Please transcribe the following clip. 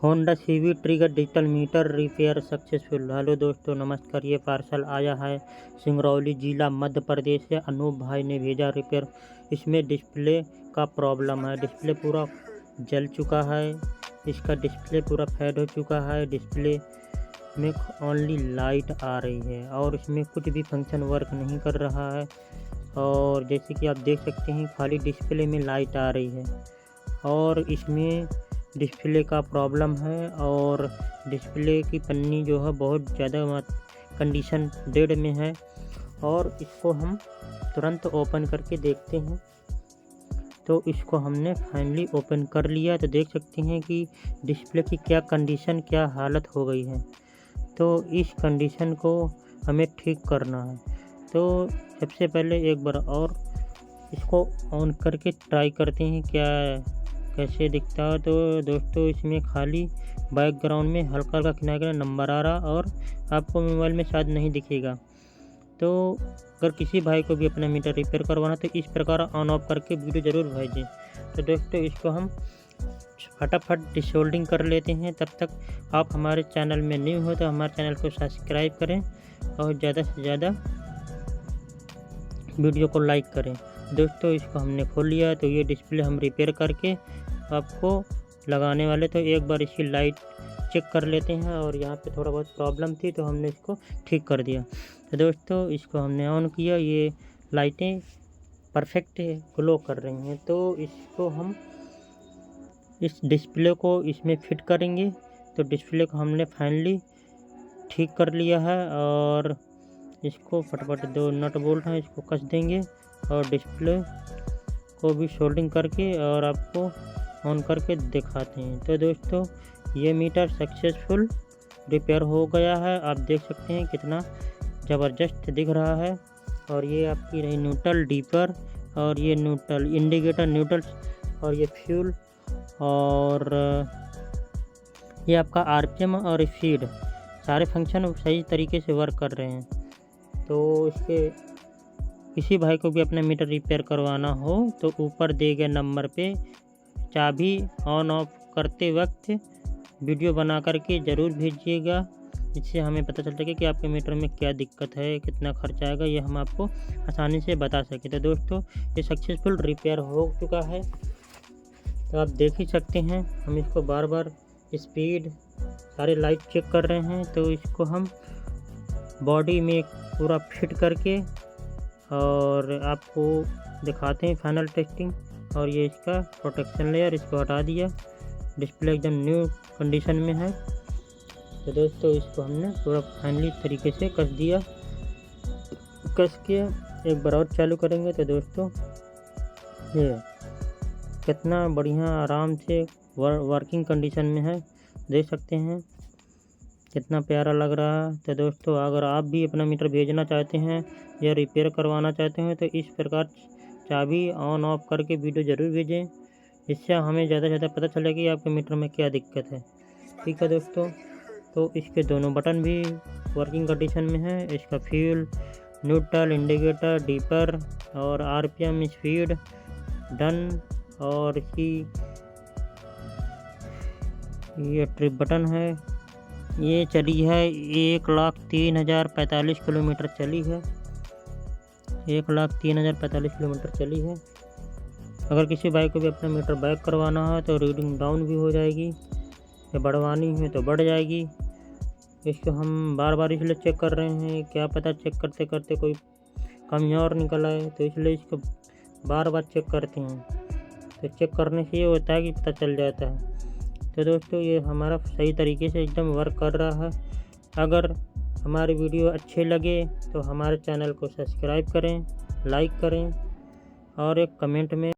Honda CV trigger digital meter repair successful. Hello दोस्तों, नमस्कार। ये पार्सल आया है सिंगरौली जिला मध्य प्रदेश से। अनूप भाई ने भेजा रिपेयर। इसमें डिस्प्ले का प्रॉब्लम है। डिस्प्ले पूरा जल चुका है। इसका डिस्प्ले पूरा फेड हो चुका है। डिस्प्ले में ओनली लाइट आ रही है और इसमें कुछ भी फंक्शन वर्क नहीं कर रहा है। और जैसे कि आप देख सकते हैं, खाली डिस्प्ले में लाइट आ रही है और इसमें डिस्प्ले का प्रॉब्लम है। और डिस्प्ले की पन्नी जो है बहुत ज़्यादा कंडीशन डेड में है। और इसको हम तुरंत ओपन करके देखते हैं। तो इसको हमने फाइनली ओपन कर लिया। तो देख सकते हैं कि डिस्प्ले की क्या कंडीशन, क्या हालत हो गई है। तो इस कंडीशन को हमें ठीक करना है। तो सबसे पहले एक बार और इसको ऑन करके ट्राई करते हैं क्या कैसे दिखता है। तो दोस्तों, इसमें खाली बैकग्राउंड में हल्का हल्का किनारे नंबर आ रहा और आपको मोबाइल में शायद नहीं दिखेगा। तो अगर किसी भाई को भी अपना मीटर रिपेयर करवाना तो इस प्रकार ऑन ऑफ करके वीडियो ज़रूर भेजें। तो दोस्तों, इसको हम फटाफट डिसोल्डिंग कर लेते हैं। तब तक आप हमारे चैनल में न्यू हो तो हमारे चैनल को सब्सक्राइब करें और ज़्यादा से ज़्यादा वीडियो को लाइक करें। दोस्तों, इसको हमने खोल लिया। तो ये डिस्प्ले हम रिपेयर करके आपको लगाने वाले। तो एक बार इसकी लाइट चेक कर लेते हैं। और यहाँ पे थोड़ा बहुत प्रॉब्लम थी तो हमने इसको ठीक कर दिया। तो दोस्तों, इसको हमने ऑन किया। ये लाइटें परफेक्ट ग्लो कर रही हैं। तो इसको हम इस डिस्प्ले को इसमें फिट करेंगे। तो डिस्प्ले को हमने फाइनली ठीक कर लिया है और इसको फटाफट दो नट बोल्ट हैं, इसको कस देंगे और डिस्प्ले को भी सोल्डिंग करके और आपको ऑन करके दिखाते हैं। तो दोस्तों, ये मीटर सक्सेसफुल रिपेयर हो गया है। आप देख सकते हैं कितना ज़बरदस्त दिख रहा है। और ये आपकी रही न्यूट्रल, डीपर और ये न्यूट्रल इंडिकेटर, न्यूट्रल और ये फ्यूल और ये आपका आरपीएम और स्पीड, सारे फंक्शन सही तरीके से वर्क कर रहे हैं। तो इसके किसी भाई को भी अपना मीटर रिपेयर करवाना हो तो ऊपर दिए गए नंबर पे चाबी ऑन ऑफ करते वक्त वीडियो बना करके ज़रूर भेजिएगा, जिससे हमें पता चल सके कि आपके मीटर में क्या दिक्कत है, कितना खर्च आएगा, ये हम आपको आसानी से बता सकें। तो दोस्तों, ये सक्सेसफुल रिपेयर हो चुका है। तो आप देख ही सकते हैं, हम इसको बार बार स्पीड सारे लाइट चेक कर रहे हैं। तो इसको हम बॉडी में पूरा फिट करके और आपको दिखाते हैं फाइनल टेस्टिंग। और ये इसका प्रोटेक्शन लेयर, इसको हटा दिया। डिस्प्ले एकदम न्यू कंडीशन में है। तो दोस्तों, इसको हमने पूरा फाइनली तरीके से कस दिया। कस के एक बार और चालू करेंगे तो दोस्तों, ये कितना बढ़िया आराम से वर्किंग कंडीशन में है। देख सकते हैं कितना प्यारा लग रहा है। तो दोस्तों, अगर आप भी अपना मीटर भेजना चाहते हैं या रिपेयर करवाना चाहते हैं तो इस प्रकार चाबी ऑन ऑफ करके वीडियो ज़रूर भेजें, जिससे हमें ज़्यादा से ज़्यादा पता चले कि आपके मीटर में क्या दिक्कत है। ठीक है दोस्तों, तो इसके दोनों बटन भी वर्किंग कंडीशन में है। इसका फ्यूल, न्यूट्रल, इंडिकेटर, डीपर और आरपीएम, स्पीड, डन और इसकी ये ट्रिप बटन है। ये चली है 1,03,045 किलोमीटर चली है। 1,03,045 किलोमीटर चली है। अगर किसी बाइक को भी अपना मीटर बैक करवाना है तो रीडिंग डाउन भी हो जाएगी, या बढ़वानी है तो बढ़ जाएगी। इसको हम बार बार इसलिए चेक कर रहे हैं, क्या पता चेक करते करते कोई कमज़ोर निकल आए, तो इसलिए इसको बार बार चेक करते हैं। तो चेक करने से ये होता है कि पता चल जाता है। तो दोस्तों, ये हमारा सही तरीके से एकदम वर्क कर रहा है। अगर हमारे वीडियो अच्छे लगे तो हमारे चैनल को सब्सक्राइब करें, लाइक करें और एक कमेंट में